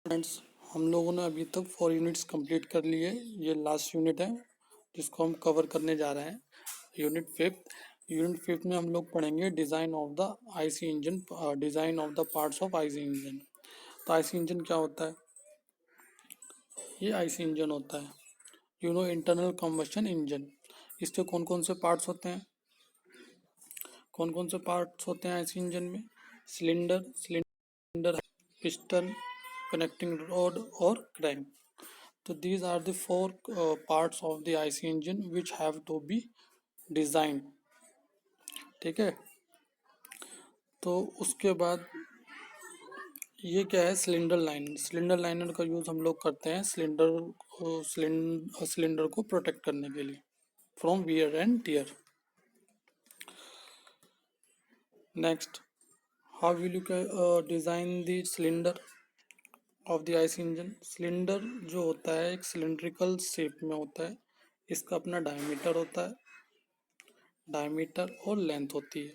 Friends, हम लोगों ने अभी तक 4 यूनिट्स कंप्लीट कर लिए। ये लास्ट यूनिट है जिसको हम कवर करने जा रहे हैं। यूनिट फिफ्थ में हम लोग पढ़ेंगे design of the IC engine, design of the parts of IC engine. तो आईसी इंजन क्या होता है? ये आईसी इंजन होता है, इंटरनल कंबशन इंजन। इसके कौन कौन से पार्ट्स होते हैं? आईसी इंजन में सिलेंडर, पिस्टन, कनेक्टिंग रोड और crank. So these are the four parts of the IC engine which have to be designed। ठीक है, तो उसके बाद ये क्या है? सिलेंडर लाइनर का यूज हम लोग करते हैं सिलेंडर को प्रोटेक्ट करने के लिए from wear and tear. Next, how will you design the cylinder of the IC engine. Cylinder जो होता है एक सिलेंड्रिकल शेप में होता है। इसका अपना डायमीटर और लेंथ होती है।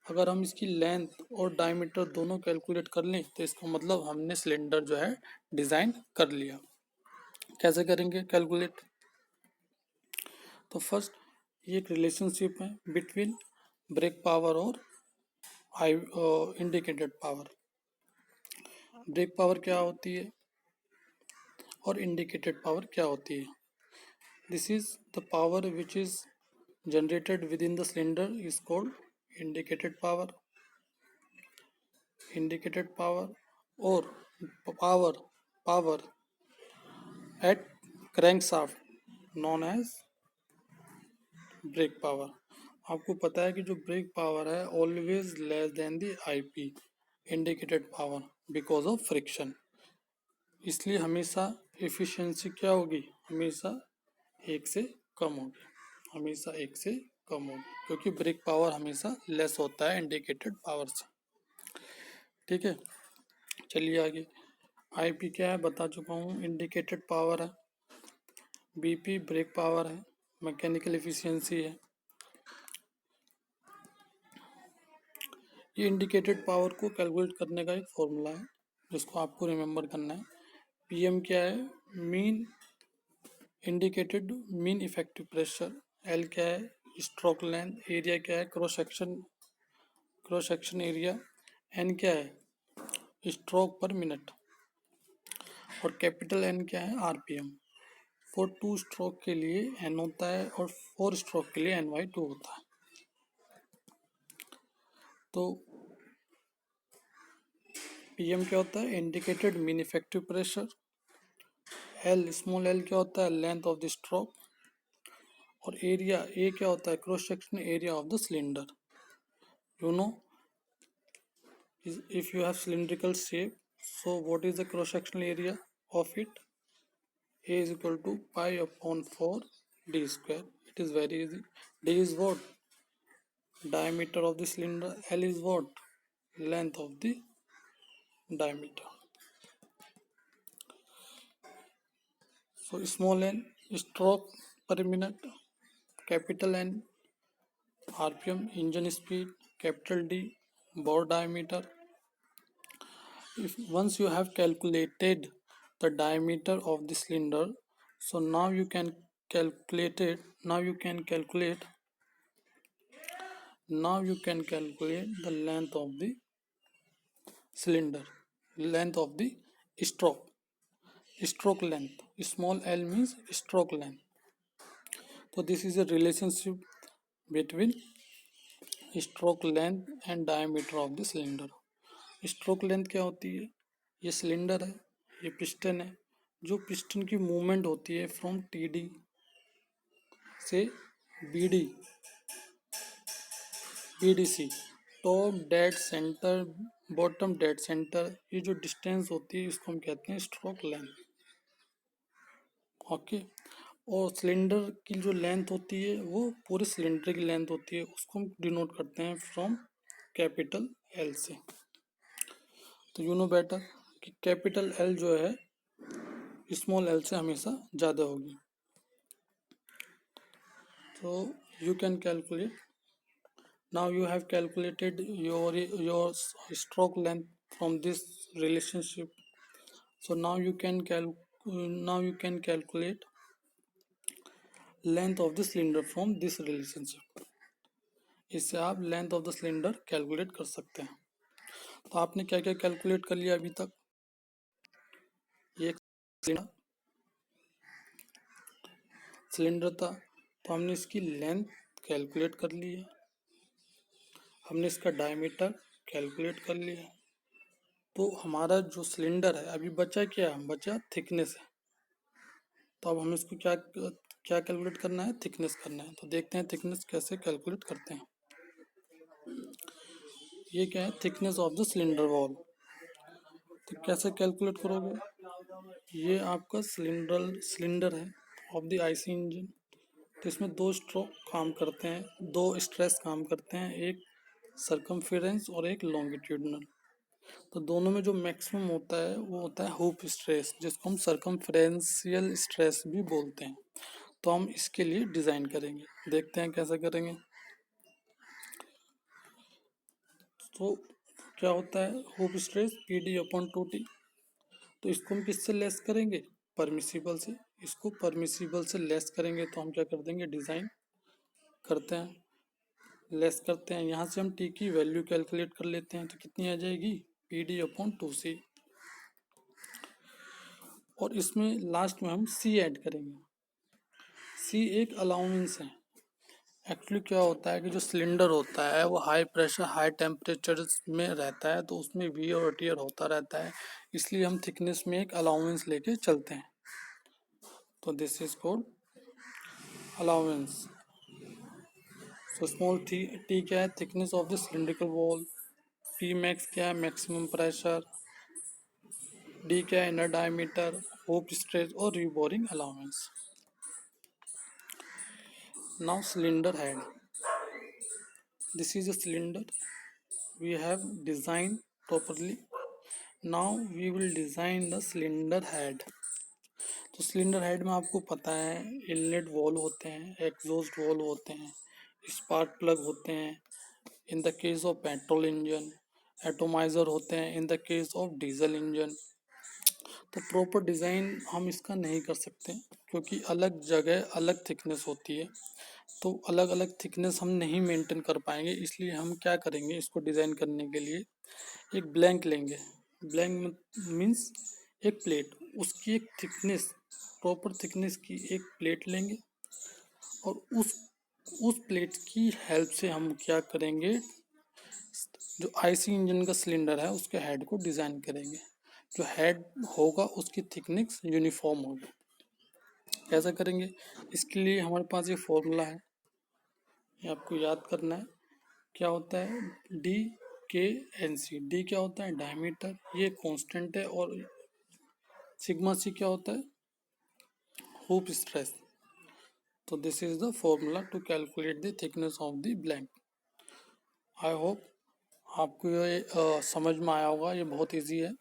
अगर हम इसकी लेंथ और डायमीटर दोनों कैलकुलेट कर लें तो इसका मतलब हमने सिलेंडर जो है डिज़ाइन कर लिया। कैसे करेंगे कैलकुलेट? तो फर्स्ट, ये एक रिलेशनशिप है बिटवीन ब्रेक पावर और इंडिकेटेड पावर। ब्रेक पावर क्या होती है और इंडिकेटेड पावर क्या होती है? This is the power which is generated within the cylinder is called indicated power or power at crankshaft known as brake power। आपको पता है कि जो ब्रेक पावर है always less than the IP indicated power because of friction. इसलिए हमेशा efficiency क्या होगी? हमेशा एक से कम होगी क्योंकि ब्रेक पावर हमेशा लेस होता है इंडिकेटेड पावर से। ठीक है, चलिए आगे। आईपी क्या है बता चुका हूँ, इंडिकेटेड पावर है। बीपी ब्रेक पावर है, मैकेनिकल एफिशिएंसी है। ये इंडिकेटेड पावर को कैलकुलेट करने का एक फॉर्मूला है जिसको आपको रिमेम्बर करना है। पीएम क्या है? Mean effective pressure. एल क्या है? Stroke length. एरिया क्या है? Cross section area. एन क्या है? स्ट्रोक पर मिनट। और कैपिटल एन क्या है? आरपीएम। फॉर 2 स्ट्रोक के लिए एन होता है और 4 स्ट्रोक के लिए NY2 होता है। तो पीएम क्या होता है? Indicated mean effective pressure. Small L क्या होता है? Length of the stroke. और एरिया ए क्या होता है? Cross section area of the cylinder. You know, if you have cylindrical shape, so what is the cross sectional area of it? A is equal to pi upon 4 d square. It is very easy. D is what? Diameter of the cylinder. L is what? Length of the diameter. So small n stroke per minute, capital N RPM engine speed, capital D bore diameter. If once you have calculated the diameter of the cylinder, so now you can calculate the length of the cylinder, length of the stroke length. Small l means stroke length. So this is a relationship between stroke length and diameter of the cylinder. Stroke length क्या होती है? ये cylinder है, ये piston है। जो piston की movement होती है फ्रॉम टीडी से BDC, top dead centre bottom dead centre, ये जो डिस्टेंस होती है इसको हम कहते हैं स्ट्रोक लेंथ। ओके, और सिलेंडर की जो लेंथ होती है वो पूरे सिलेंडर की लेंथ होती है, उसको हम डिनोट करते हैं फ्रॉम कैपिटल एल से। तो यू नो बेटर कि कैपिटल एल जो है स्मॉल एल से हमेशा ज़्यादा होगी। तो you can calculate, now you have calculated your stroke length from this relationship, So now you can calculate length of the cylinder from this relationship. इससे आप length of the cylinder calculate कर सकते हैं। तो आपने क्या क्या कैलकुलेट कर लिया अभी तक? एक सिलेंडर था तो हमने इसकी लेंथ कैलकुलेट कर ली है, हमने इसका डायमीटर कैलकुलेट कर लिया। तो हमारा जो सिलेंडर है अभी बचा क्या? बचा थिकनेस है। तो अब हमें इसको क्या क्या कैलकुलेट करना है? थिकनेस करना है। तो देखते हैं थिकनेस कैसे कैलकुलेट करते हैं। ये क्या है? Thickness of the cylinder wall. तो कैसे कैलकुलेट करोगे? ये आपका सिलेंडर है ऑफ द आईसी इंजन। तो इसमें दो स्ट्रोक काम करते हैं, दो स्ट्रेस काम करते हैं, एक सरकमफेरेंस और एक लॉन्गिट्यूडनल। तो दोनों में जो मैक्सिमम होता है वो होता है हुप स्ट्रेस, जिसको हम सरकमफेरेंशियल स्ट्रेस भी बोलते हैं। तो हम इसके लिए डिज़ाइन करेंगे, देखते हैं कैसे करेंगे। तो क्या होता है हुप स्ट्रेस? PD/2T। तो इसको हम किससे लेस करेंगे? परमिसिबल से। इसको परमिसिबल से लेस करेंगे तो हम क्या कर देंगे? डिज़ाइन करते हैं, लेस करते हैं। यहाँ से हम टी की वैल्यू कैलकुलेट कर लेते हैं। तो कितनी आ जाएगी? PD/2C। और इसमें लास्ट में हम C ऐड करेंगे। C एक अलाउंस है। एक्चुअली क्या होता है कि जो सिलेंडर होता है वो हाई प्रेशर हाई टेम्परेचर में रहता है, तो उसमें वियर और टियर होता रहता है, इसलिए हम थिकनेस में एक अलाउंस लेके चलते हैं। तो this is called allowance. So small T क्या है? Thickness of the cylindrical wall. P max क्या है? Maximum pressure. D क्या है? Inner diameter. होप स्ट्रेस और reboring allowance. Now cylinder head. This is a cylinder we have designed properly. Now we will design the cylinder head. तो cylinder head में आपको पता है इनलेट वॉल्व होते हैं, एग्जॉस्ट वॉल्व होते हैं, स्पार्क प्लग होते हैं in the case of petrol engine, atomiser होते हैं in the case of diesel engine. तो प्रॉपर डिज़ाइन हम इसका नहीं कर सकते क्योंकि अलग जगह अलग थिकनेस होती है, तो अलग अलग थिकनेस हम नहीं मेंटेन कर पाएंगे। इसलिए हम क्या करेंगे? इसको डिज़ाइन करने के लिए एक ब्लैंक लेंगे। ब्लैंक मीन्स एक प्लेट, उसकी एक थिकनेस, प्रॉपर थिकनेस की एक प्लेट लेंगे और उस प्लेट की हेल्प से हम क्या करेंगे? जो आईसी इंजन का सिलेंडर है उसके हेड को डिज़ाइन करेंगे। जो हेड होगा उसकी थिकनेस यूनिफॉर्म होगी। कैसे करेंगे? इसके लिए हमारे पास ये फॉर्मूला है, ये आपको याद करना है। क्या होता है? D/K/NC। डी क्या होता है? डायमीटर, ये कांस्टेंट है। और सिग्मा सी क्या होता है? Hoop stress. तो this is the formula to calculate the thickness of the blank. I hope आपको ये समझ में आया होगा। ये बहुत इजी है।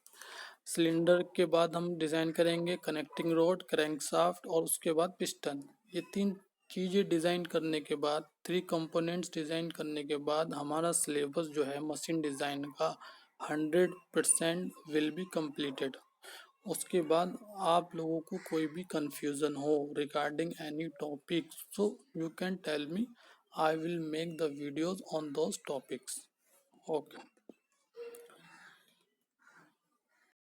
सिलेंडर के बाद हम डिज़ाइन करेंगे कनेक्टिंग रोड, क्रैंकशाफ्ट और उसके बाद पिस्टन। ये तीन चीज़ें डिज़ाइन करने के बाद, थ्री कंपोनेंट्स डिज़ाइन करने के बाद हमारा सिलेबस जो है मशीन डिज़ाइन का 100% विल बी कंप्लीटेड। उसके बाद आप लोगों को कोई भी कंफ्यूजन हो regarding any topic, so you can tell me, I will make the videos on those topics. Okay.